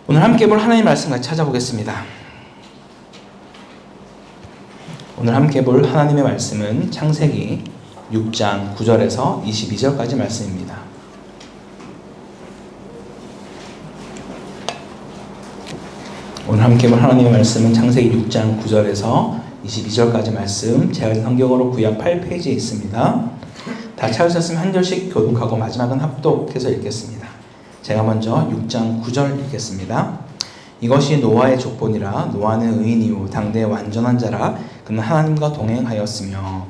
오늘 함께 볼 하나님의 말씀 같이 찾아보겠습니다. 오늘 함께 볼 하나님의 말씀은 창세기 6장 9절에서 22절까지 말씀입니다. 오늘 함께 볼 하나님의 말씀은 창세기 6장 9절에서 22절까지 말씀, 제가 성경으로 구약 8페이지에 있습니다. 다 찾으셨으면 한 절씩 교독하고 마지막은 합독해서 읽겠습니다. 제가 먼저 6장 9절 읽겠습니다. 이것이 노아의 족보니라. 노아는 의인이요 당대의 완전한 자라. 그는 하나님과 동행하였으며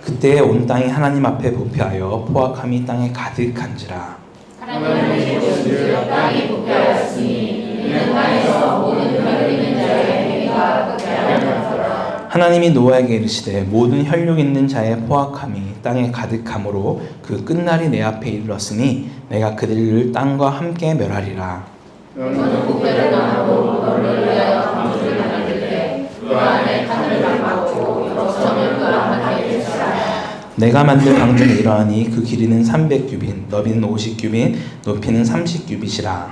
그때 온 땅이 하나님 앞에 부패하여 포악함이 땅에 가득한지라. 하나님의 족보는 땅이 부패하였으니 이는 땅에서 모든 혈육 있는 자의 행위가 부패하였더라. 하나님이 노아에게 이르시되 모든 혈육 있는 자의 포악함이 땅에 가득함으로 그 끝날이 내 앞에 이르렀으니 내가 그들을 땅과 함께 멸하리라. 너는 부패를 당하고 너를 위하여 방주를 만들 때 그 안에 하늘을 막고 역청을 그 안에 계시라. 내가 만들 방주는 이러하니 그 길이는 300규빗, 너비는 50규빗, 높이는 30규빗이라.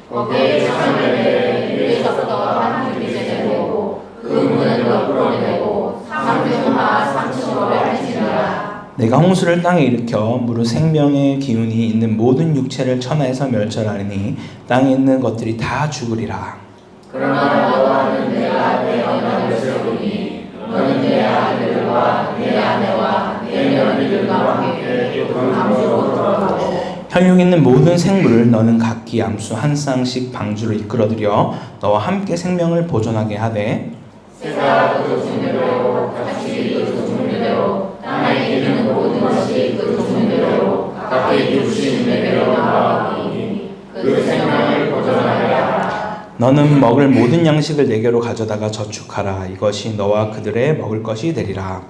거기에 창을 1에서부터 한 규빗에 내고 그 문을 옆으로 내고 3층하 3층으로 할지니라. 내가 홍수를 땅에 일으켜 무릇 생명의 기운이 있는 모든 육체를 천하에서 멸절하리니 땅에 있는 것들이 다 죽으리라. 그러나 너와는 내가 내 언약을 세우니 너는 내 아들들과 내 아내와 내 며느리들과 함께 방주로 들어가고 혈육 있는 모든 생물을 너는 각기 암수 한 쌍씩 방주로 이끌어들여 너와 함께 생명을 보존하게 하되 새가 그 종류대로 같이 그 종류대로 땅에 있는 모든 것이 그 종류대로 각기 그 주인에게로 나아가니 그 생명을 보존하리라. 너는 먹을 모든 양식을 내게로 가져다가 저축하라. 이것이 너와 그들의 먹을 것이 되리라.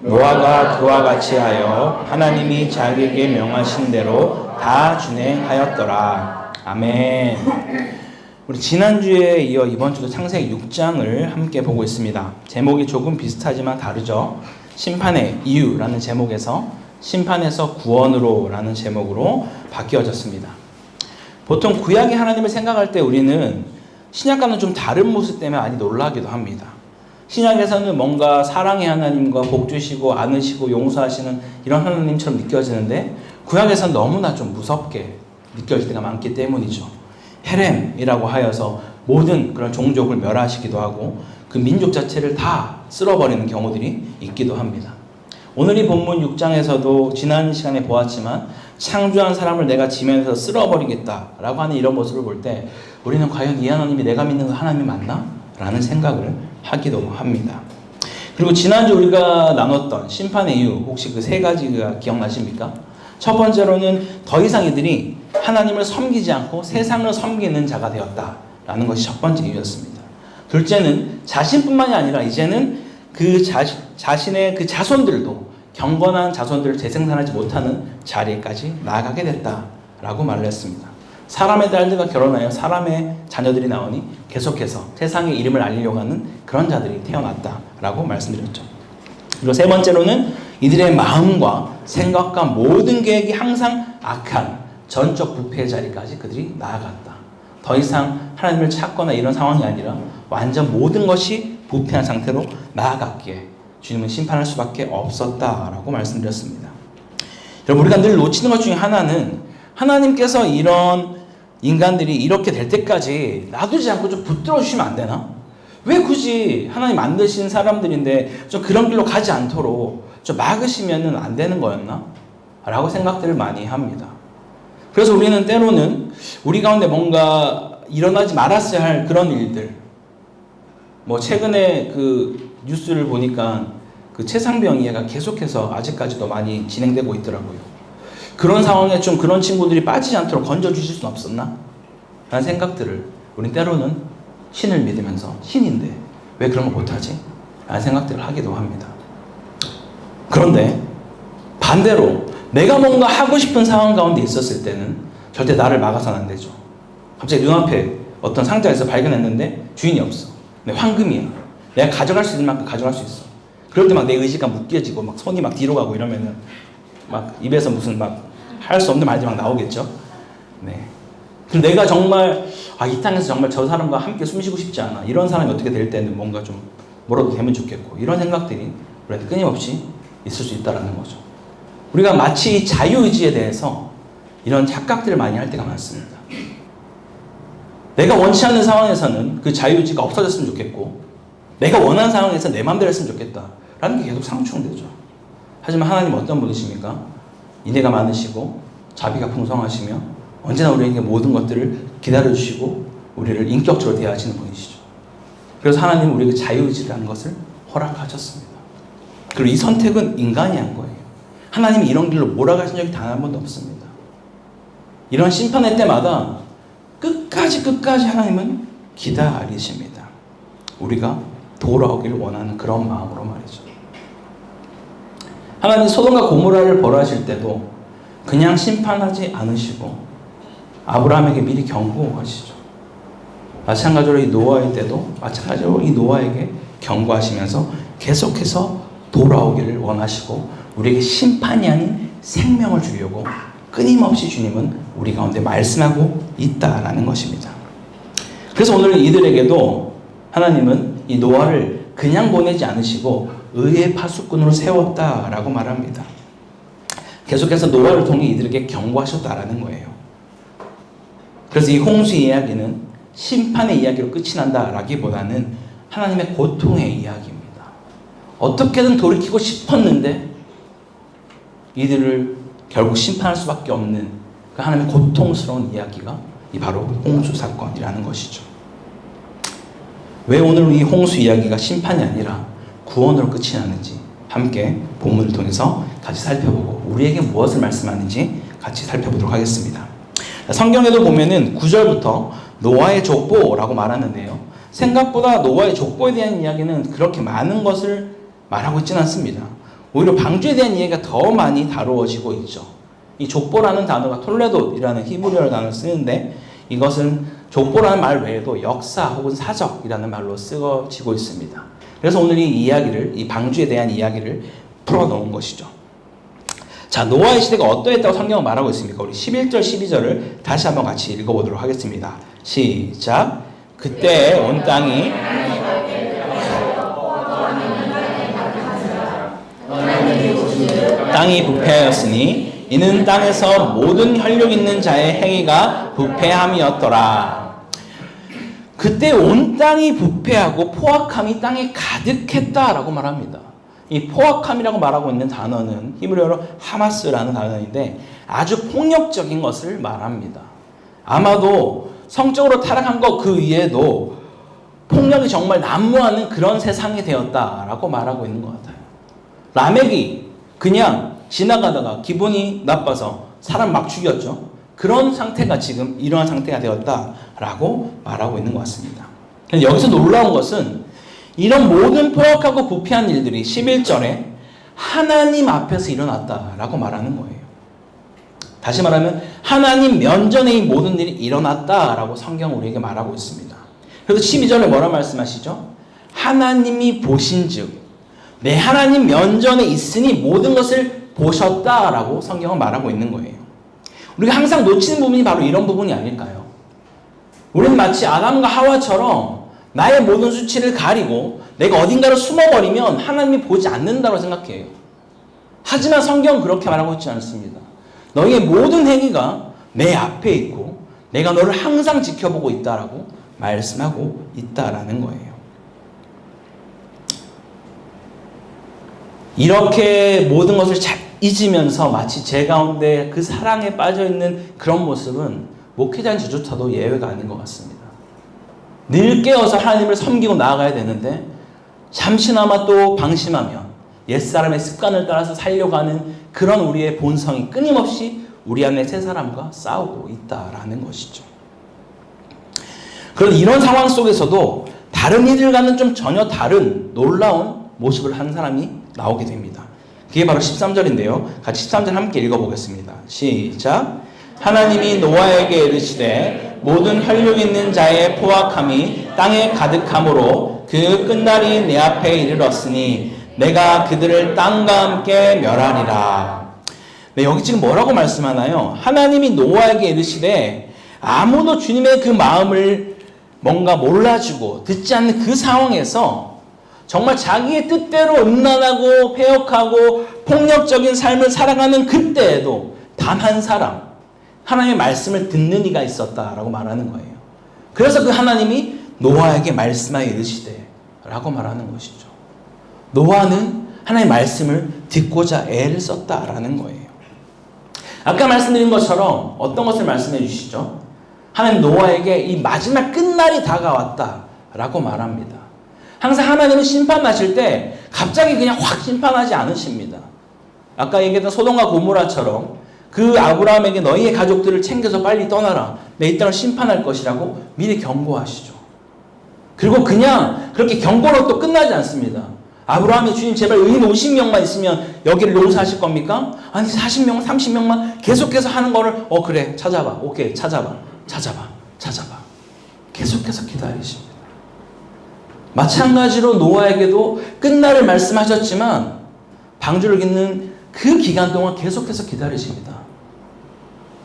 노아가 그와 같이 하여 하나님이 자기에게 명하신 대로 다 준행하였더라. 아멘. 우리 지난주에 이어 이번 주도 창세기 6장을 함께 보고 있습니다. 제목이 조금 비슷하지만 다르죠. 심판의 이유라는 제목에서 심판에서 구원으로 라는 제목으로 바뀌어졌습니다. 보통 구약의 하나님을 생각할 때 우리는 신약과는 좀 다른 모습 때문에 많이 놀라기도 합니다. 신약에서는 뭔가 사랑의 하나님과 복 주시고 안으시고 용서하시는 이런 하나님처럼 느껴지는데 구약에서는 너무나 좀 무섭게 느껴질 때가 많기 때문이죠. 헤렘이라고 하여서 모든 그런 종족을 멸하시기도 하고 그 민족 자체를 다 쓸어버리는 경우들이 있기도 합니다. 오늘 이 본문 6장에서도 지난 시간에 보았지만 창조한 사람을 내가 지면에서 쓸어버리겠다라고 하는 이런 모습을 볼 때 우리는 과연 이 하나님이 내가 믿는 하나님이 맞나? 라는 생각을 하기도 합니다. 그리고 지난주 우리가 나눴던 심판의 이유 혹시 그 세 가지가 기억나십니까? 첫 번째로는 더 이상 이들이 하나님을 섬기지 않고 세상을 섬기는 자가 되었다라는 것이 첫 번째 이유였습니다. 둘째는 자신뿐만이 아니라 이제는 그 자신의 그 자손들도 경건한 자손들을 재생산하지 못하는 자리까지 나아가게 됐다라고 말을 했습니다. 사람의 딸들과 결혼하여 사람의 자녀들이 나오니 계속해서 세상의 이름을 알리려고 하는 그런 자들이 태어났다라고 말씀드렸죠. 그리고 세 번째로는 이들의 마음과 생각과 모든 계획이 항상 악한 전적 부패의 자리까지 그들이 나아갔다. 더 이상 하나님을 찾거나 이런 상황이 아니라 완전 모든 것이 부패한 상태로 나아갔기에 주님은 심판할 수밖에 없었다라고 말씀드렸습니다. 여러분, 우리가 늘 놓치는 것 중에 하나는 하나님께서 이런 인간들이 이렇게 될 때까지 놔두지 않고 좀 붙들어 주시면 안 되나? 왜 굳이 하나님 만드신 사람들인데 좀 그런 길로 가지 않도록 좀 막으시면 안 되는 거였나? 라고 생각들을 많이 합니다. 그래서 우리는 때로는 우리 가운데 뭔가 일어나지 말았어야 할 그런 일들, 뭐 최근에 그 뉴스를 보니까 그 최상병 이해가 계속해서 아직까지도 많이 진행되고 있더라고요. 그런 상황에 좀 그런 친구들이 빠지지 않도록 건져주실 수는 없었나? 라는 생각들을 우린 때로는 신을 믿으면서 신인데 왜 그런 걸 못하지? 라는 생각들을 하기도 합니다. 그런데 반대로 내가 뭔가 하고 싶은 상황 가운데 있었을 때는 절대 나를 막아서는 안 되죠. 갑자기 눈앞에 어떤 상자에서 발견했는데 주인이 없어. 근데 황금이야. 내가 가져갈 수 있는 만큼 가져갈 수 있어. 그럴 때 막 내 의지가 묶여지고 막 손이 막 뒤로 가고 이러면은 막 입에서 무슨 막 할 수 없는 말들이 막 나오겠죠. 네. 그럼 내가 정말 이 땅에서 정말 저 사람과 함께 숨쉬고 싶지 않아. 이런 사람이 어떻게 될 때는 뭔가 좀 뭐라도 되면 좋겠고 이런 생각들이 우리한테 끊임없이 있을 수 있다는 거죠. 우리가 마치 자유의지에 대해서 이런 착각들을 많이 할 때가 많습니다. 내가 원치 않는 상황에서는 그 자유의지가 없어졌으면 좋겠고 내가 원하는 상황에서 내 마음대로 했으면 좋겠다라는 게 계속 상충되죠. 하지만 하나님 어떤 분이십니까? 인애가 많으시고 자비가 풍성하시며 언제나 우리에게 모든 것들을 기다려주시고 우리를 인격적으로 대하시는 분이시죠. 그래서 하나님은 우리에게 자유의지라는 것을 허락하셨습니다. 그리고 이 선택은 인간이 한 거예요. 하나님이 이런 길로 몰아가신 적이 단 한 번도 없습니다. 이런 심판의 때마다 끝까지 하나님은 기다리십니다. 우리가 돌아오기를 원하는 그런 마음으로 말이죠. 하나님 소돔과 고모라를 벌하실 때도 그냥 심판하지 않으시고 아브라함에게 미리 경고하시죠. 마찬가지로 이 노아의 때도 마찬가지로 이 노아에게 경고하시면서 계속해서 돌아오기를 원하시고 우리에게 심판이 아닌 생명을 주려고 끊임없이 주님은 우리 가운데 말씀하고 있다라는 것입니다. 그래서 오늘 이들에게도 하나님은 이 노아를 그냥 보내지 않으시고 의의 파수꾼으로 세웠다라고 말합니다. 계속해서 노아를 통해 이들에게 경고하셨다라는 거예요. 그래서 이 홍수 이야기는 심판의 이야기로 끝이 난다라기보다는 하나님의 고통의 이야기입니다. 어떻게든 돌이키고 싶었는데 이들을 결국 심판할 수밖에 없는 그 하나님의 고통스러운 이야기가 이 바로 홍수 사건이라는 것이죠. 왜 오늘 이 홍수 이야기가 심판이 아니라 구원으로 끝이 나는지 함께 본문을 통해서 같이 살펴보고 우리에게 무엇을 말씀하는지 같이 살펴보도록 하겠습니다. 성경에도 보면은 9절부터 노아의 족보라고 말하는데요. 생각보다 노아의 족보에 대한 이야기는 그렇게 많은 것을 말하고 있지는 않습니다. 오히려 방주에 대한 이야기가 더 많이 다루어지고 있죠. 이 족보라는 단어가 톨레도이라는 히브리어 단어를 쓰는데 이것은 족보라는 말 외에도 역사 혹은 사적이라는 말로 쓰여지고 있습니다. 그래서 오늘 이 이야기를, 이 방주에 대한 이야기를 풀어놓은 것이죠. 자, 노아의 시대가 어떠했다고 성경은 말하고 있습니까? 우리 11절, 12절을 다시 한번 같이 읽어보도록 하겠습니다. 시작. 그때 온 땅이 부패하였으니 이는 땅에서 모든 혈육 있는 자의 행위가 부패함이었더라. 그때 온 땅이 부패하고 포악함이 땅에 가득했다라고 말합니다. 이 포악함이라고 말하고 있는 단어는 히브리어로 하마스라는 단어인데 아주 폭력적인 것을 말합니다. 아마도 성적으로 타락한 것 그 위에도 폭력이 정말 난무하는 그런 세상이 되었다라고 말하고 있는 것 같아요. 라멕이 그냥 지나가다가 기분이 나빠서 사람 막 죽였죠. 그런 상태가 지금 이러한 상태가 되었다라고 말하고 있는 것 같습니다. 여기서 놀라운 것은 이런 모든 포악하고 부패한 일들이 11절에 하나님 앞에서 일어났다라고 말하는 거예요. 다시 말하면 하나님 면전에 이 모든 일이 일어났다라고 성경은 우리에게 말하고 있습니다. 그래서 12절에 뭐라 말씀하시죠? 하나님이 보신즉 내 하나님 면전에 있으니 모든 것을 보셨다라고 성경은 말하고 있는 거예요. 우리가 항상 놓치는 부분이 바로 이런 부분이 아닐까요? 우리는 마치 아담과 하와처럼 나의 모든 수치를 가리고 내가 어딘가로 숨어버리면 하나님이 보지 않는다고 생각해요. 하지만 성경은 그렇게 말하고 있지 않습니다. 너희의 모든 행위가 내 앞에 있고 내가 너를 항상 지켜보고 있다라고 말씀하고 있다라는 거예요. 이렇게 모든 것을 잘 잊으면서 마치 제 가운데 그 사랑에 빠져있는 그런 모습은 목회자인 저조차도 예외가 아닌 것 같습니다. 늘 깨어서 하나님을 섬기고 나아가야 되는데 잠시나마 또 방심하면 옛사람의 습관을 따라서 살려고 하는 그런 우리의 본성이 끊임없이 우리 안에 새 사람과 싸우고 있다라는 것이죠. 그런데 이런 상황 속에서도 다른 이들과는 좀 전혀 다른 놀라운 모습을 한 사람이 나오게 됩니다. 그게 바로 13절인데요. 같이 13절 함께 읽어보겠습니다. 시작. 하나님이 노아에게 이르시되 모든 혈육 있는 자의 포악함이 땅에 가득함으로 그 끝날이 내 앞에 이르렀으니 내가 그들을 땅과 함께 멸하리라. 네, 여기 지금 뭐라고 말씀하나요? 하나님이 노아에게 이르시되 아무도 주님의 그 마음을 뭔가 몰라주고 듣지 않는 그 상황에서 정말 자기의 뜻대로 음란하고 폐역하고 폭력적인 삶을 살아가는 그때에도 단 한 사람, 하나님의 말씀을 듣는 이가 있었다라고 말하는 거예요. 그래서 그 하나님이 노아에게 말씀하여 이르시되 라고 말하는 것이죠. 노아는 하나님의 말씀을 듣고자 애를 썼다라는 거예요. 아까 말씀드린 것처럼 어떤 것을 말씀해 주시죠? 하나님 노아에게 이 마지막 끝날이 다가왔다라고 말합니다. 항상 하나님은 심판하실 때 갑자기 그냥 확 심판하지 않으십니다. 아까 얘기했던 소돔과 고모라처럼 그 아브라함에게 너희의 가족들을 챙겨서 빨리 떠나라. 내 이 땅을 심판할 것이라고 미리 경고하시죠. 그리고 그냥 그렇게 경고로 또 끝나지 않습니다. 아브라함이 주님 제발 의인 50명만 있으면 여기를 용서하실 겁니까? 아니 40명, 30명만 계속해서 하는 거를 그래 찾아봐. 오케이 찾아봐. 계속해서 기다리십니다. 마찬가지로 노아에게도 끝날을 말씀하셨지만 방주를 깃는 그 기간 동안 계속해서 기다리십니다.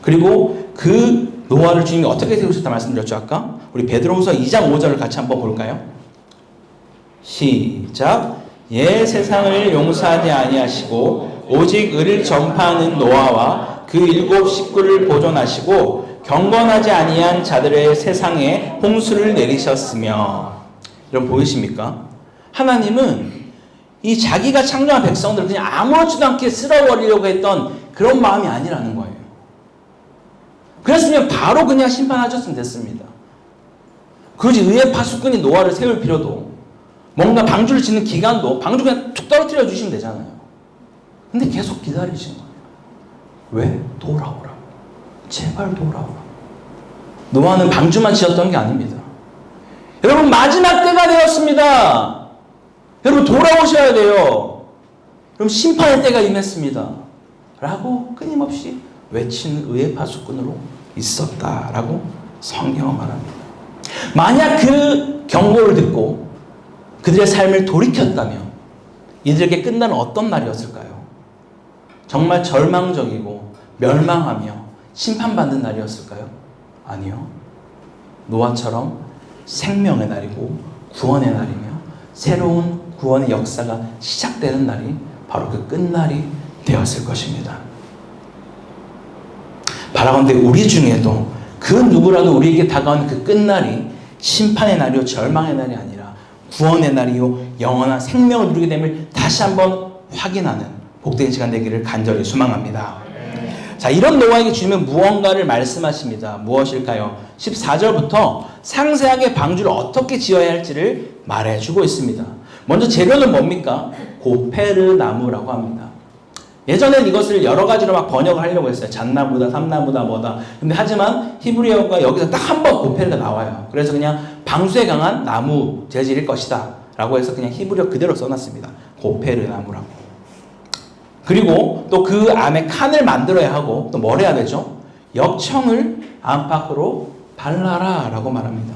그리고 그 노아를 주님이 어떻게 세우셨다 말씀드렸죠 아까? 우리 베드로후서 2장 5절을 같이 한번 볼까요? 시작. 예 세상을 용서하지 아니하시고 오직 의를 전파하는 노아와 그 7 식구를 보존하시고 경건하지 아니한 자들의 세상에 홍수를 내리셨으며. 여러분 보이십니까? 하나님은 이 자기가 창조한 백성들을 그냥 아무렇지도 않게 쓸어버리려고 했던 그런 마음이 아니라는 거예요. 그랬으면 바로 그냥 심판하셨으면 됐습니다. 굳이 의의 파수꾼이 노아를 세울 필요도, 뭔가 방주를 짓는 기간도 방주 그냥 툭 떨어뜨려 주시면 되잖아요. 근데 계속 기다리신 거예요. 왜? 돌아오라고. 제발 돌아오라고. 노아는 방주만 지었던 게 아닙니다. 여러분 마지막 때가 되었습니다. 여러분 돌아오셔야 돼요. 그럼 심판의 때가 임했습니다. 라고 끊임없이 외치는 의의 파수꾼으로 있었다라고 성경은 말합니다. 만약 그 경고를 듣고 그들의 삶을 돌이켰다면 이들에게 끝나는 어떤 날이었을까요? 정말 절망적이고 멸망하며 심판받는 날이었을까요? 아니요. 노아처럼 생명의 날이고 구원의 날이며 새로운 구원의 역사가 시작되는 날이 바로 그 끝날이 되었을 것입니다. 바라건대 우리 중에도 그 누구라도 우리에게 다가오는 그 끝날이 심판의 날이요 절망의 날이 아니라 구원의 날이요 영원한 생명을 누리게 됨을 다시 한번 확인하는 복된 시간 되기를 간절히 소망합니다. 자, 이런 노아에게 주님은 무언가를 말씀하십니다. 무엇일까요? 14절부터 상세하게 방주를 어떻게 지어야 할지를 말해주고 있습니다. 먼저 재료는 뭡니까? 고페르 나무라고 합니다. 예전엔 이것을 여러 가지로 막 번역을 하려고 했어요. 잣나무다, 삼나무다, 뭐다. 근데 하지만 히브리어가 여기서 딱 한 번 고페르가 나와요. 그래서 그냥 방수에 강한 나무 재질일 것이다 라고 해서 그냥 히브리어 그대로 써놨습니다. 고페르 나무라고. 그리고 또 그 안에 칸을 만들어야 하고 또 뭘 해야 되죠? 역청을 안팎으로 발라라 라고 말합니다.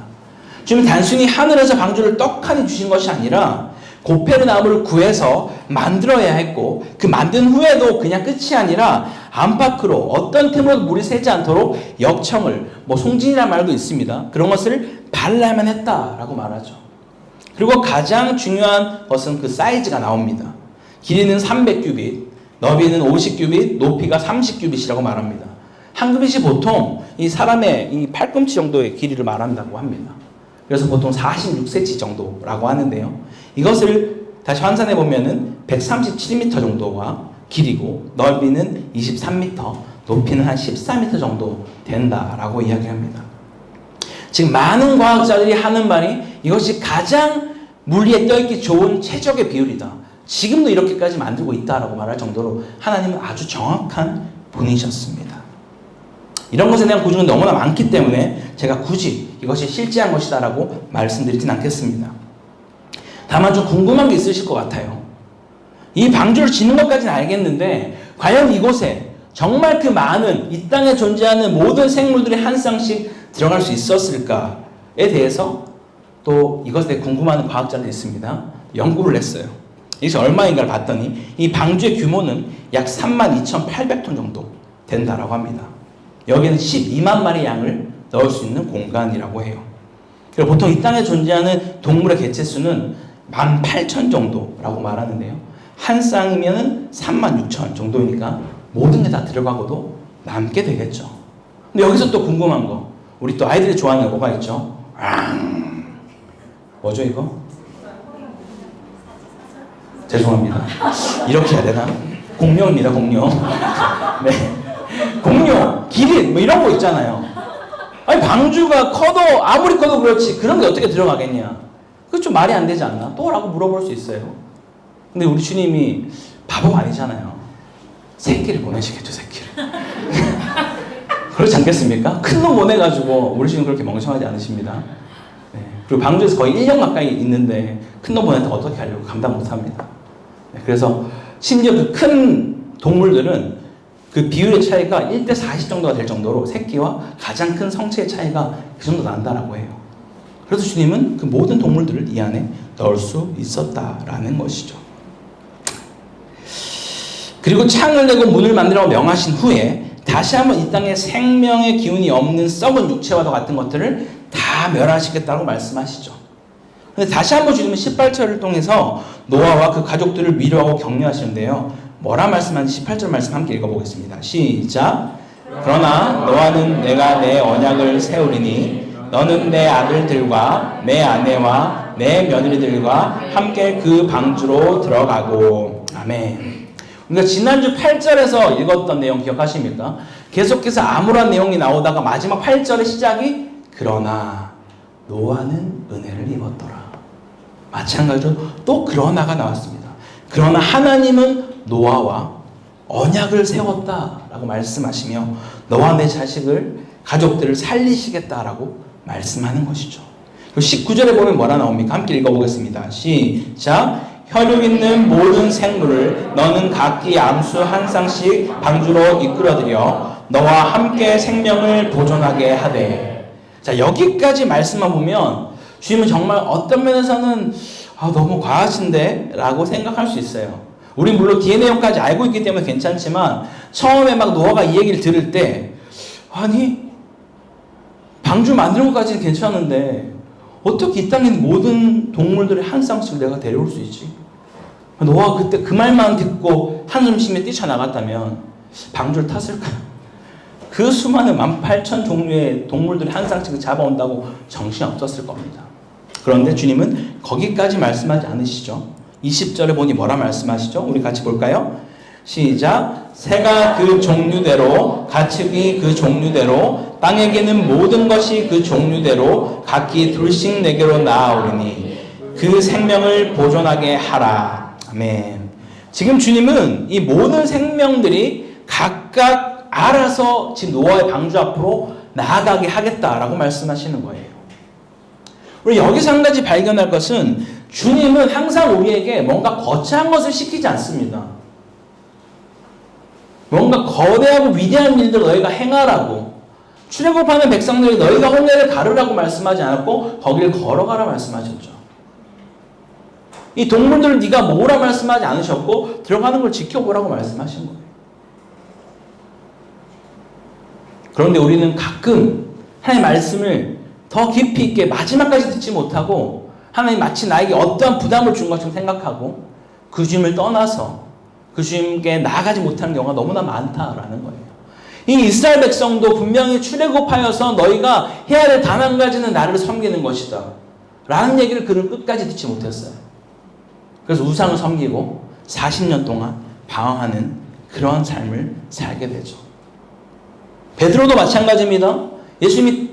지금 단순히 하늘에서 방주를 떡하니 주신 것이 아니라 고페르 나무를 구해서 만들어야 했고 그 만든 후에도 그냥 끝이 아니라 안팎으로 어떤 틈으로도 물이 새지 않도록 역청을 송진이라는 말도 있습니다. 그런 것을 발라야만 했다라고 말하죠. 그리고 가장 중요한 것은 그 사이즈가 나옵니다. 길이는 300규빗, 너비는 50규빗, 높이가 30규빗이라고 말합니다. 한 규빗이 보통 이 사람의 이 팔꿈치 정도의 길이를 말한다고 합니다. 그래서 보통 46cm 정도라고 하는데요. 이것을 다시 환산해 보면은 137m 정도가 길이고 넓이는 23m, 높이는 한 14m 정도 된다라고 이야기합니다. 지금 많은 과학자들이 하는 말이 이것이 가장 물리에 떠있기 좋은 최적의 비율이다. 지금도 이렇게까지 만들고 있다라고 말할 정도로 하나님은 아주 정확한 분이셨습니다. 이런 것에 대한 고증은 너무나 많기 때문에 제가 굳이 이것이 실제한 것이다라고 말씀드리진 않겠습니다. 다만 좀 궁금한 게 있으실 것 같아요. 이 방주를 짓는 것까지는 알겠는데 과연 이곳에 정말 그 많은 이 땅에 존재하는 모든 생물들이 한 쌍씩 들어갈 수 있었을까에 대해서 또 이것에 대해 궁금한 과학자들이 있습니다. 연구를 했어요. 이것이 얼마인가를 봤더니 이 방주의 규모는 약 32,800톤 정도 된다라고 합니다. 여기는 12만 마리 양을 넣을 수 있는 공간이라고 해요. 그리고 보통 이 땅에 존재하는 동물의 개체수는 18,000 정도라고 말하는데요. 한 쌍이면 36,000 정도이니까 모든 게 다 들어가고도 남게 되겠죠. 근데 여기서 또 궁금한 거, 우리 또 아이들이 좋아하는 거 뭐가 있죠? 뭐죠 이거? 죄송합니다. 이렇게 해야 되나? 공룡입니다, 공룡. 네. 공룡, 기린, 뭐 이런 거 있잖아요. 아니, 방주가 커도, 아무리 커도 그렇지, 그런 게 어떻게 들어가겠냐? 그거 좀 말이 안 되지 않나? 또? 라고 물어볼 수 있어요. 근데 우리 주님이 바보가 아니잖아요. 새끼를 보내시겠죠, 새끼를. 그렇지 않겠습니까? 큰 놈 보내가지고, 우리 주님 그렇게 멍청하지 않으십니다. 네. 그리고 방주에서 거의 1년 가까이 있는데, 큰 놈 보내는데 어떻게 하려고 감당 못 합니다. 네. 그래서, 심지어 그 큰 동물들은 그 비율의 차이가 1대 40 정도가 될 정도로 새끼와 가장 큰 성체의 차이가 그 정도 난다라고 해요. 그래서 주님은 그 모든 동물들을 이 안에 넣을 수 있었다라는 것이죠. 그리고 창을 내고 문을 만들라고 명하신 후에 다시 한번 이 땅에 생명의 기운이 없는 썩은 육체와도 같은 것들을 다 멸하시겠다고 말씀하시죠. 근데 다시 한번 주님은 18절을 통해서 노아와 그 가족들을 위로하고 격려하시는데요. 뭐라 말씀하는지 18절 말씀 함께 읽어보겠습니다. 시작. 그러나 너와는 내가 내 언약을 세우리니 너는 내 아들들과 내 아내와 내 며느리들과 함께 그 방주로 들어가고. 아멘. 우리가 지난주 8절에서 읽었던 내용 기억하십니까? 계속해서 암울한 내용이 나오다가 마지막 8절의 시작이 그러나 노아는 은혜를 입었더라. 마찬가지로 또 그러나가 나왔습니다. 그러나 하나님은 노아와 언약을 세웠다라고 말씀하시며 너와 내 자식을 가족들을 살리시겠다라고 말씀하는 것이죠. 그리고 19절에 보면 뭐라 나옵니까? 함께 읽어보겠습니다. 시작. 혈육 있는 모든 생물을 너는 각기 암수 한 쌍씩 방주로 이끌어들여 너와 함께 생명을 보존하게 하되. 자, 여기까지 말씀만 보면 주님은 정말 어떤 면에서는 너무 과하신데 라고 생각할 수 있어요. 우리 물론 뒤에 내용까지 알고 있기 때문에 괜찮지만 처음에 막 노아가 이 얘기를 들을 때 아니 방주 만드는 것까지는 괜찮은데 어떻게 이 땅에 있는 모든 동물들의 한 쌍씩 내가 데려올 수 있지? 노아가 그때 그 말만 듣고 한숨 쉬며 뛰쳐나갔다면 방주를 탔을까요? 그 수많은 18,000 종류의 동물들이 한 쌍씩 잡아온다고 정신이 없었을 겁니다. 그런데 주님은 거기까지 말씀하지 않으시죠. 20절에 보니 뭐라 말씀하시죠? 우리 같이 볼까요? 시작. 새가 그 종류대로 가축이 그 종류대로 땅에게는 모든 것이 그 종류대로 각기 둘씩 내게로 나아오리니 그 생명을 보존하게 하라. 아멘. 지금 주님은 이 모든 생명들이 각각 알아서 지금 노아의 방주 앞으로 나아가게 하겠다라고 말씀하시는 거예요. 우리 여기서 한 가지 발견할 것은 주님은 항상 우리에게 뭔가 거창한 것을 시키지 않습니다. 뭔가 거대하고 위대한 일들 너희가 행하라고, 출애굽하는 백성들이 너희가 홍해를 가르라고 말씀하지 않았고 거기를 걸어가라 말씀하셨죠. 이 동물들을 네가 모으라 말씀하지 않으셨고 들어가는 걸 지켜보라고 말씀하신 거예요. 그런데 우리는 가끔 하나님의 말씀을 더 깊이 있게 마지막까지 듣지 못하고 하나님 마치 나에게 어떠한 부담을 준 것처럼 생각하고 그 주님을 떠나서 그 주님께 나아가지 못하는 경우가 너무나 많다라는 거예요. 이 이스라엘 백성도 분명히 출애굽하여서 너희가 해야 될 단 한 가지는 나를 섬기는 것이다 라는 얘기를 그는 끝까지 듣지 못했어요. 그래서 우상을 섬기고 40년 동안 방황하는 그런 삶을 살게 되죠. 베드로도 마찬가지입니다. 예수님이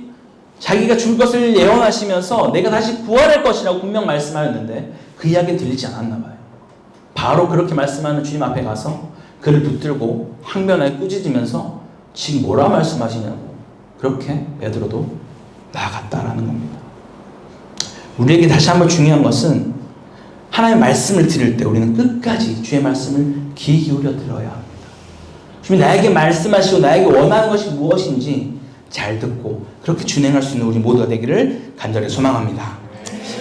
자기가 줄 것을 예언하시면서 내가 다시 부활할 것이라고 분명 말씀하였는데 그 이야기는 들리지 않았나 봐요. 바로 그렇게 말씀하는 주님 앞에 가서 그를 붙들고 항변하게 꾸짖으면서 지금 뭐라 말씀하시냐고 그렇게 베드로도 나아갔다라는 겁니다. 우리에게 다시 한번 중요한 것은 하나님의 말씀을 들을 때 우리는 끝까지 주의 말씀을 귀 기울여 들어야 합니다. 주님 나에게 말씀하시고 나에게 원하는 것이 무엇인지 잘 듣고 그렇게 준행할 수 있는 우리 모두가 되기를 간절히 소망합니다.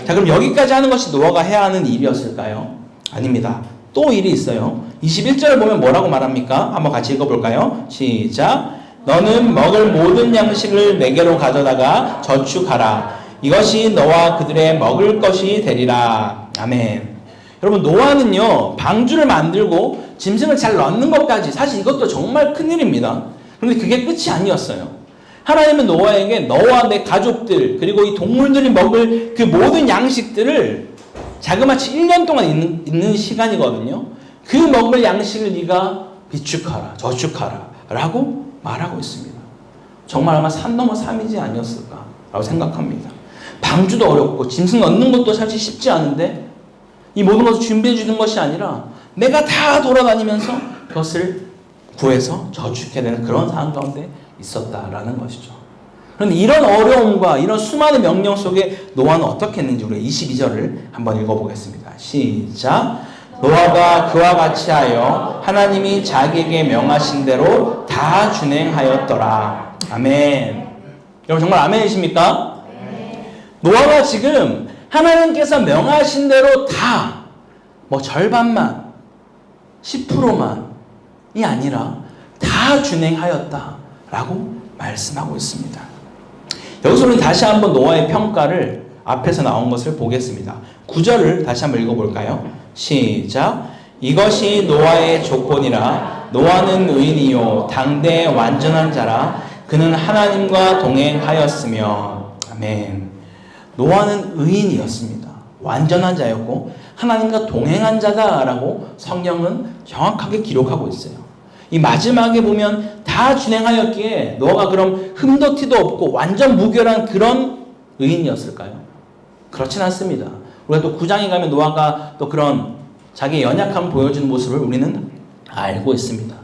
자, 그럼 여기까지 하는 것이 노아가 해야 하는 일이었을까요? 아닙니다. 또 일이 있어요. 21절을 보면 뭐라고 말합니까? 한번 같이 읽어볼까요? 시작. 너는 먹을 모든 양식을 내게로 가져다가 저축하라. 이것이 너와 그들의 먹을 것이 되리라. 아멘. 여러분, 노아는요, 방주를 만들고 짐승을 잘 넣는 것까지, 사실 이것도 정말 큰일입니다. 그런데 그게 끝이 아니었어요. 하나님은 노아에게 너와 내 가족들, 그리고 이 동물들이 먹을 그 모든 양식들을 자그마치 1년 동안 있는 시간이거든요. 그 먹을 양식을 네가 비축하라, 저축하라 라고 말하고 있습니다. 정말 아마 산 넘어 삼이지 아니었을까 라고 생각합니다. 방주도 어렵고 짐승 넣는 것도 사실 쉽지 않은데 이 모든 것을 준비해 주는 것이 아니라 내가 다 돌아다니면서 그것을 구해서 저축해야 되는 그런 상황 가운데 있었다라는 것이죠. 그런데 이런 어려움과 이런 수많은 명령 속에 노아는 어떻게 했는지 우리가 22절을 한번 읽어보겠습니다. 시작. 노아가 그와 같이 하여 하나님이 자기에게 명하신 대로 다 준행하였더라. 아멘. 여러분 정말 아멘이십니까? 노아가 지금 하나님께서 명하신 대로 다 뭐 절반만 10%만이 아니라 다 준행하였다라고 말씀하고 있습니다. 여기서 우리는 다시 한번 노아의 평가를 앞에서 나온 것을 보겠습니다. 9절을 다시 한번 읽어볼까요? 시작. 이것이 노아의 조건이라. 노아는 의인이요 당대 완전한 자라. 그는 하나님과 동행하였으며. 아멘. 노아는 의인이었습니다. 완전한 자였고 하나님과 동행한 자다라고 성경은 정확하게 기록하고 있어요. 이 마지막에 보면 다 준행하였기에 노아가 그럼 흠도 티도 없고 완전 무결한 그런 의인이었을까요? 그렇진 않습니다. 우리가 또 9장에 가면 노아가 또 그런 자기의 연약함을 보여주는 모습을 우리는 알고 있습니다.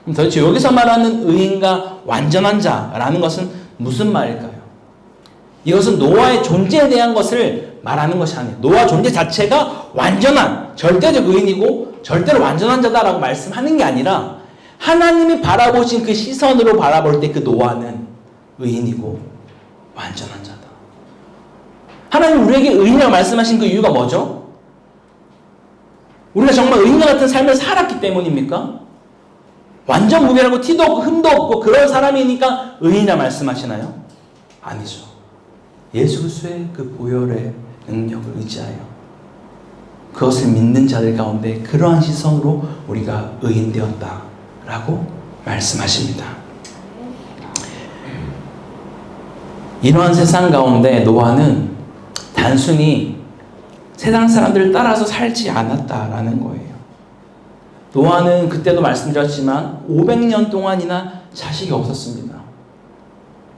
그럼 도대체 여기서 말하는 의인과 완전한 자라는 것은 무슨 말일까요? 이것은 노아의 존재에 대한 것을 말하는 것이 아니에요. 노아 존재 자체가 완전한 절대적 의인이고 절대로 완전한 자다라고 말씀하는 게 아니라 하나님이 바라보신 그 시선으로 바라볼 때 그 노아는 의인이고 완전한 자다. 하나님 우리에게 의인이라고 말씀하신 그 이유가 뭐죠? 우리가 정말 의인과 같은 삶을 살았기 때문입니까? 완전 무결하고 티도 없고 흠도 없고 그런 사람이니까 의인이라 말씀하시나요? 아니죠. 예수 그리스도의 그 보혈의 능력을 의지하여 그것을 믿는 자들 가운데 그러한 시선으로 우리가 의인 되었다라고 말씀하십니다. 이러한 세상 가운데 노아는 단순히 세상 사람들을 따라서 살지 않았다라는 거예요. 노아는 그때도 말씀드렸지만 500년 동안이나 자식이 없었습니다.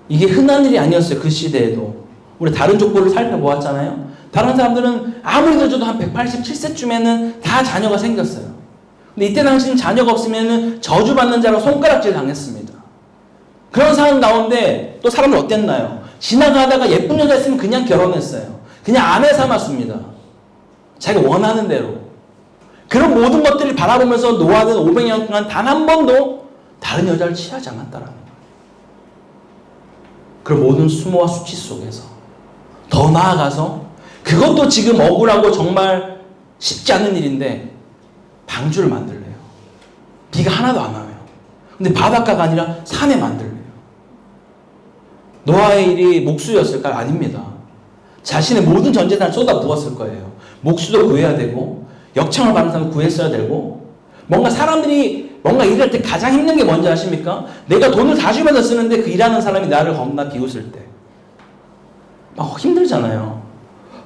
이게 흔한 일이 아니었어요. 그 시대에도. 우리 다른 족보를 살펴보았잖아요. 다른 사람들은 아무리 늦어도 한 187세쯤에는 다 자녀가 생겼어요. 근데 이때 당시는 자녀가 없으면 저주받는 자로 손가락질 당했습니다. 그런 상황 가운데 또 사람은 어땠나요? 지나가다가 예쁜 여자 있으면 그냥 결혼했어요. 그냥 아내 삼았습니다. 자기가 원하는 대로. 그런 모든 것들을 바라보면서 노아는 500년 동안 단 한 번도 다른 여자를 취하지 않았다라는 거예요. 그 모든 수모와 수치 속에서 더 나아가서 그것도 지금 억울하고 정말 쉽지 않은 일인데 방주를 만들래요. 비가 하나도 안 와요. 근데 바닷가가 아니라 산에 만들래요. 노아의 일이 목수였을까요? 아닙니다. 자신의 모든 전 재산을 쏟아 부었을 거예요. 목수도 구해야 되고 역청을 받는 사람을 구했어야 되고 뭔가 사람들이 뭔가 일할 때 가장 힘든 게 뭔지 아십니까? 내가 돈을 다 주면서 쓰는데 그 일하는 사람이 나를 겁나 비웃을 때 막 힘들잖아요.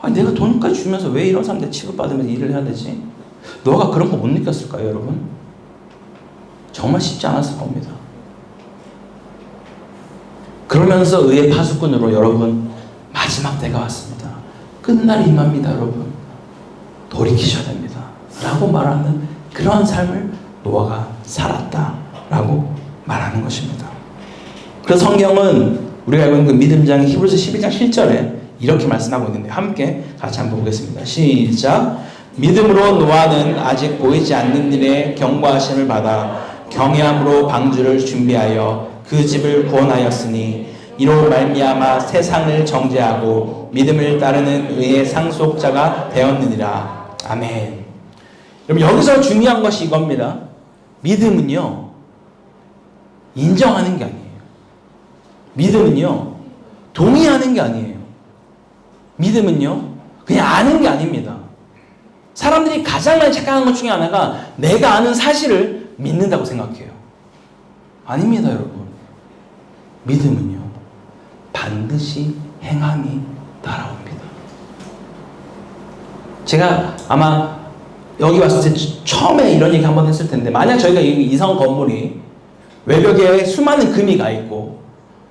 아니 내가 돈까지 주면서 왜 이런 사람들 취급받으면서 일을 해야 되지? 너가 그런 거 못 느꼈을까요, 여러분? 정말 쉽지 않았을 겁니다. 그러면서 의의 파수꾼으로 여러분 마지막 때가 왔습니다. 끝날이 임합니다, 여러분. 돌이키셔야 됩니다. 라고 말하는 그러한 삶을 노아가 살았다라고 말하는 것입니다. 그래서 성경은 우리가 알고 있는 그 믿음장인 히브리서 12장 7절에 이렇게 말씀하고 있는데 함께 같이 한번 보겠습니다. 시작. 믿음으로 노아는 아직 보이지 않는 일에 경고하심을 받아 경외함으로 방주를 준비하여 그 집을 구원하였으니 이로 말미암아 세상을 정죄하고 믿음을 따르는 의의 상속자가 되었느니라. 아멘. 여러분, 여기서 중요한 것이 이겁니다. 믿음은요, 인정하는 게 아니에요. 믿음은요, 동의하는 게 아니에요. 믿음은요, 그냥 아는 게 아닙니다. 사람들이 가장 많이 착각하는 것 중에 하나가 내가 아는 사실을 믿는다고 생각해요. 아닙니다, 여러분. 믿음은요, 반드시 행함이 따라옵니다. 제가 아마 여기 왔을 때 처음에 이런 얘기 한번 했을 텐데, 만약 저희가 이성 건물이 외벽에 수많은 금이 가 있고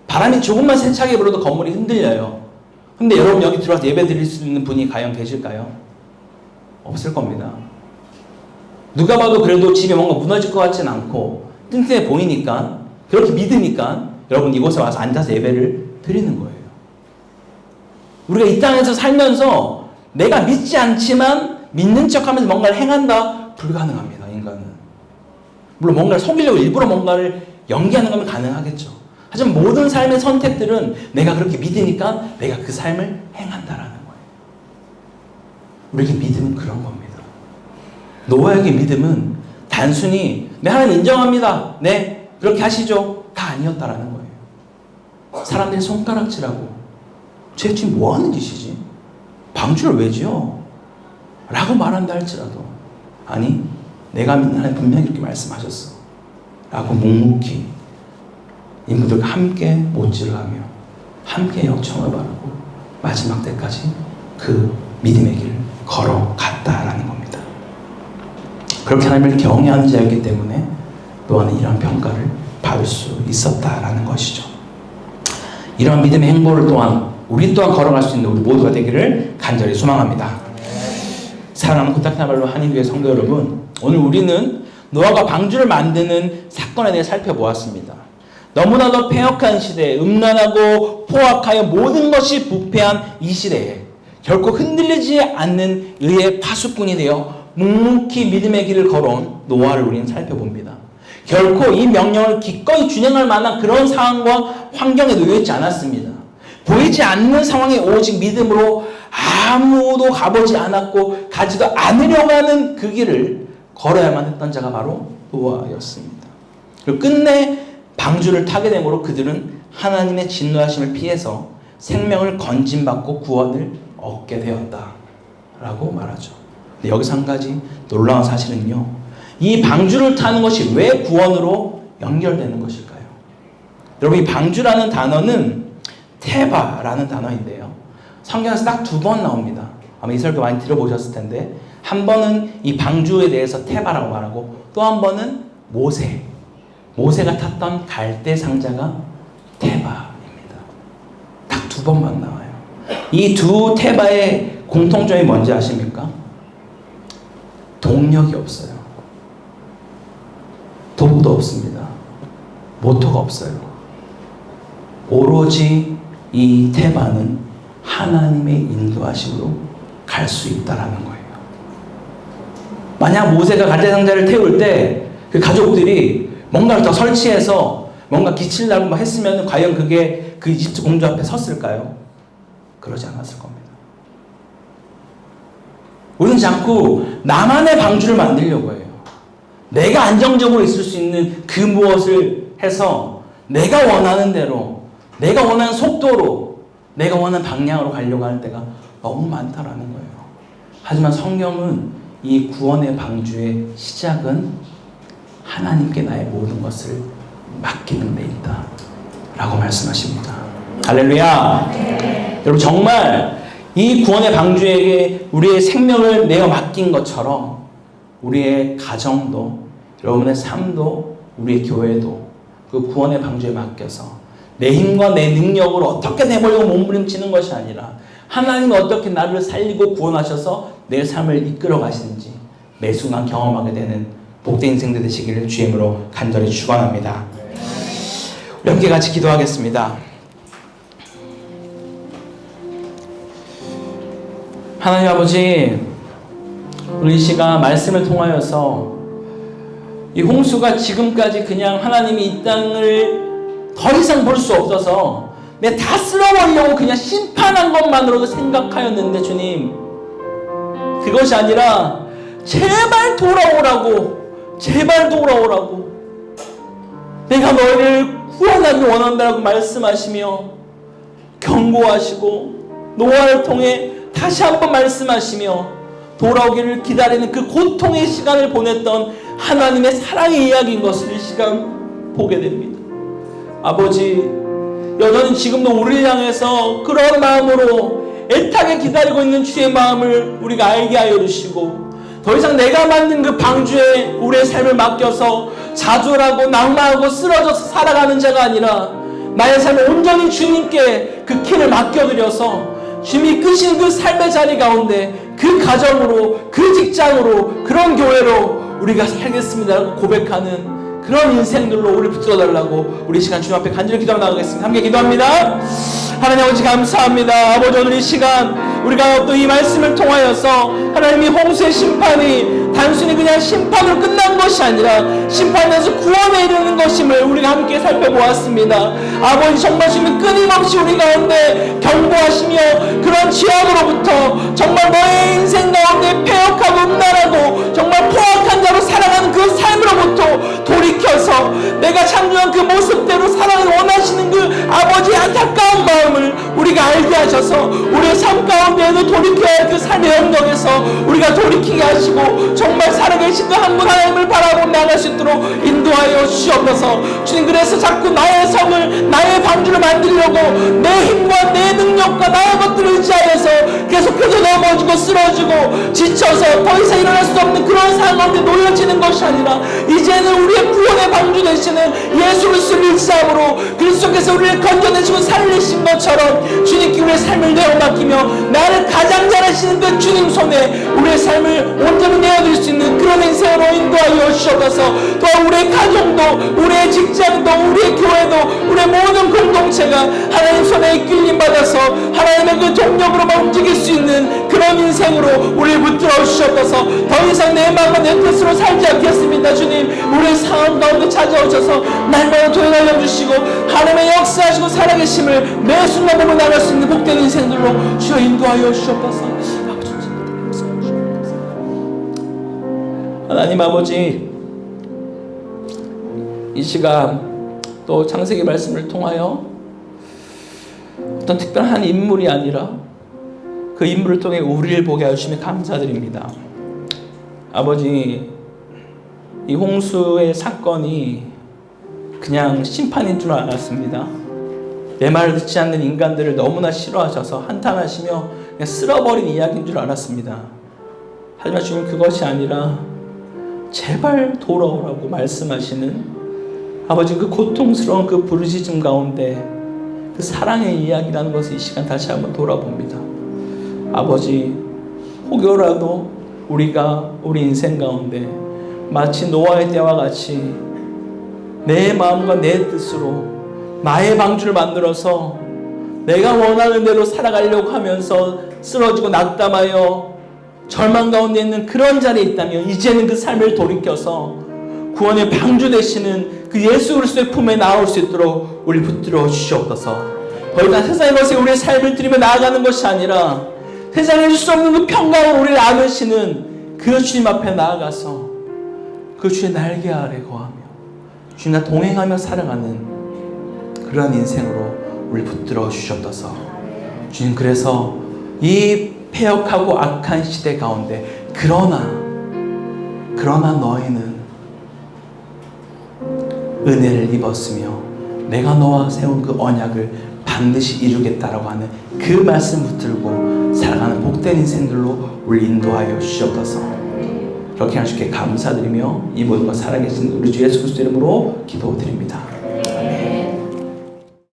바람이 조금만 세차게 불어도 건물이 흔들려요. 근데 여러분 여기 들어와서 예배 드릴 수 있는 분이 과연 계실까요? 없을 겁니다. 누가 봐도 그래도 집에 뭔가 무너질 것 같지는 않고 튼튼해 보이니까, 그렇게 믿으니까 여러분 이곳에 와서 앉아서 예배를 드리는 거예요. 우리가 이 땅에서 살면서 내가 믿지 않지만 믿는 척하면서 뭔가를 행한다? 불가능합니다. 인간은. 물론 뭔가를 속이려고 일부러 뭔가를 연기하는 거면 가능하겠죠. 하지만 모든 삶의 선택들은 내가 그렇게 믿으니까 내가 그 삶을 행한다라는 거예요. 우리에게 믿음은 그런 겁니다. 노아에게 믿음은 단순히 네, 하나님 인정합니다. 네, 그렇게 하시죠. 다 아니었다라는 거예요. 사람들이 손가락질하고 쟤 지금 뭐 하는 짓이지? 방주를 왜 지어? 라고 말한다 할지라도, 아니, 내가 믿는 하나님 분명히 이렇게 말씀하셨어 라고 묵묵히 인물들과 함께 못질을 하며 함께 역청을 바르고 마지막 때까지 그 믿음의 길을 걸어갔다라는 겁니다. 그렇게 하나님을 경외하는 자였기 때문에 노아는 이러한 평가를 받을 수 있었다라는 것이죠. 이러한 믿음의 행보를 또한 우리 또한 걸어갈 수 있는 우리 모두가 되기를 간절히 소망합니다. 사랑하는 코타키나발루 한인교회 성도 여러분, 오늘 우리는 노아가 방주를 만드는 사건에 대해 살펴보았습니다. 너무나도 패역한 시대에, 음란하고 포악하여 모든 것이 부패한 이 시대에 결코 흔들리지 않는 의의 파수꾼이 되어 묵묵히 믿음의 길을 걸어온 노아를 우리는 살펴봅니다. 결코 이 명령을 기꺼이 준행할 만한 그런 상황과 환경에 놓여 있지 않았습니다. 보이지 않는 상황에 오직 믿음으로 아무도 가보지 않았고 가지도 않으려고 하는 그 길을 걸어야만 했던 자가 바로 노아였습니다. 그리고 끝내 방주를 타게 되므로 그들은 하나님의 진노하심을 피해서 생명을 건진받고 구원을 얻게 되었다라고 말하죠. 근데 여기서 한 가지 놀라운 사실은요, 이 방주를 타는 것이 왜 구원으로 연결되는 것일까요? 여러분, 이 방주라는 단어는 테바라는 단어인데요, 성경에서 딱 2번 나옵니다. 아마 이 설교 많이 들어보셨을 텐데, 한 번은 이 방주에 대해서 테바라고 말하고, 또 한 번은 모세가 탔던 갈대 상자가 테바입니다. 딱 2번만 나와요. 이 두 테바의 공통점이 뭔지 아십니까? 동력이 없어요. 도구도 없습니다. 모터가 없어요. 오로지 이 테바는 하나님의 인도하심으로 갈 수 있다라는 거예요. 만약 모세가 갈대 상자를 태울 때 그 가족들이 뭔가를 더 설치해서 뭔가 기치를 달고 했으면 과연 그게 그 이집트 공주 앞에 섰을까요? 그러지 않았을 겁니다. 우리는 자꾸 나만의 방주를 만들려고 해요. 내가 안정적으로 있을 수 있는 그 무엇을 해서 내가 원하는 대로, 내가 원하는 속도로, 내가 원하는 방향으로 가려고 하는 때가 너무 많다라는 거예요. 하지만 성경은 이 구원의 방주의 시작은 하나님께 나의 모든 것을 맡기는 데 있다 라고 말씀하십니다. 할렐루야. 네. 여러분, 정말 이 구원의 방주에게 우리의 생명을 내어 맡긴 것처럼 우리의 가정도, 여러분의 삶도, 우리의 교회도 그 구원의 방주에 맡겨서 내 힘과 내 능력으로 어떻게 내보려고 몸부림치는 것이 아니라 하나님은 어떻게 나를 살리고 구원하셔서 내 삶을 이끌어 가시는지 매 순간 경험하게 되는 복된 인생들 되시기를 주임으로 간절히 축원합니다. 우리 함께 같이 기도하겠습니다. 하나님 아버지, 우리 이 시간 말씀을 통하여서 이 홍수가 지금까지 그냥 하나님이 이 땅을 더 이상 볼 수 없어서 내 다 쓸어버리려고 그냥 심판한 것만으로도 생각하였는데, 주님, 그것이 아니라 제발 돌아오라고, 제발 돌아오라고, 내가 너희를 구원하기 원한다고 말씀하시며 경고하시고 노아를 통해 다시 한번 말씀하시며 돌아오기를 기다리는 그 고통의 시간을 보냈던 하나님의 사랑의 이야기인 것을 이 시간 보게 됩니다. 아버지, 여전히 지금도 우리를 향해서 그런 마음으로 애타게 기다리고 있는 주의 마음을 우리가 알게 하여 주시고, 더 이상 내가 만든 그 방주에 우리의 삶을 맡겨서 좌절하고 낙마하고 쓰러져서 살아가는 자가 아니라 나의 삶을 온전히 주님께 그 키를 맡겨드려서 주님이 끄신 그 삶의 자리 가운데 그 가정으로, 그 직장으로, 그런 교회로 우리가 살겠습니다라고 고백하는 그런 인생들로 우리 붙들어달라고 우리 시간 주님 앞에 간절히 기도하며 나가겠습니다. 함께 기도합니다. 하나님 아버지 감사합니다. 아버지, 오늘 이 시간 우리가 또 이 말씀을 통하여서 하나님이 홍수의 심판이 단순히 그냥 심판으로 끝난 것이 아니라 심판에서 구원에 이르는 것임을 우리가 함께 살펴보았습니다. 아버지, 정말 주님 끊임없이 우리 가운데 경고하시며 그런 죄악으로부터 정말 너의 인생 가운데 패역하고 음란하고 정말 포악한 자로 살아가는 그 삶으로부터 돌이켜서 내가 창조한 그 모습대로 살아가기 원하시는 그 아버지의 안타까운 마음을 우리가 알게 하셔서 우리의 삶 가운데에도 돌이켜야 할 그 삶의 영역에서 우리가 돌이키게 하시고 정말 살아계신 그 한 분 하나님을 바라보고 나갈 수 있도록 인도하여 주시옵소서. 주님, 그래서 자꾸 나의 성을, 나의 방주를 만들려고 내 힘과 내 능력과 나의 것들을 의지하여서 계속해서 넘어지고 쓰러지고 지쳐서 더 이상 일어날 수 없는 그런 상황 가운데 놓여지는 것이 아니라 이제는 우리의 구원의 방주 되시는 예수 그리스도를 일삼으로 그리스도께서 우리를 건져내시고 살리신 것처럼 주님께 우리의 삶을 내어 맡기며 나를 가장 잘하시는 그 주님 손에 우리의 삶을 온전히 내어드릴 수 있는 그런 인생으로 인도하여 주셔서 또한 우리의 가정도, 우리의 직장도, 우리의 교회도, 우리의 모든 공동체가 하나님 손에 이끌림 받아서 하나님의 그 동력으로만 움직일 수 있는 그런 인생으로 우리를 붙들어 주셨어서 더 이상 내 마음과 내 뜻으로 살지 않겠습니다. 주님, 우리의 상황 가운데 찾아오셔서 날마다 도전하여 주시고 하나님의 역사하시고 살아계심을 매 순간 보며 나갈 수 있는 복된 인생들로 주여 인도하여 주셨소서. 하나님 아버지, 이 시간 또 창세기 말씀을 통하여 어떤 특별한 인물이 아니라 그 인물을 통해 우리를 보게 하시며 감사드립니다. 아버지, 이 홍수의 사건이 그냥 심판인 줄 알았습니다. 내 말을 듣지 않는 인간들을 너무나 싫어하셔서 한탄하시며 그냥 쓸어버린 이야기인 줄 알았습니다. 하지만 주님, 그것이 아니라 제발 돌아오라고 말씀하시는 아버지, 그 고통스러운 그 부르짖음 가운데 그 사랑의 이야기라는 것을 이 시간 다시 한번 돌아봅니다. 아버지, 혹여라도 우리가 우리 인생 가운데 마치 노아의 때와 같이 내 마음과 내 뜻으로 나의 방주를 만들어서 내가 원하는 대로 살아가려고 하면서 쓰러지고 낙담하여 절망 가운데 있는 그런 자리에 있다면 이제는 그 삶을 돌이켜서 구원의 방주 되시는 그 예수 그리스도의 품에 나올 수 있도록 우리 붙들어 주시옵소서. 더 이상 세상의 것에 우리의 삶을 드리며 나아가는 것이 아니라 세상에 줄 수 없는 그 평강을 우리를 안으시는 그 주님 앞에 나아가서 그 주의 날개 아래 거하며 주님과 동행하며 살아가는 그런 인생으로 우리 붙들어 주시옵소서. 주님, 그래서 이 패역하고 악한 시대 가운데 그러나 너희는 은혜를 입었으며 내가 너와 세운 그 언약을 반드시 이루겠다라고 하는 그 말씀 붙들고 살아가는 복된 인생들로 우리 인도하여 주시옵소서. 그렇게 하시기에 감사드리며 이 모든 것 살아계신 우리 주 예수 그리스도 이름으로 기도드립니다.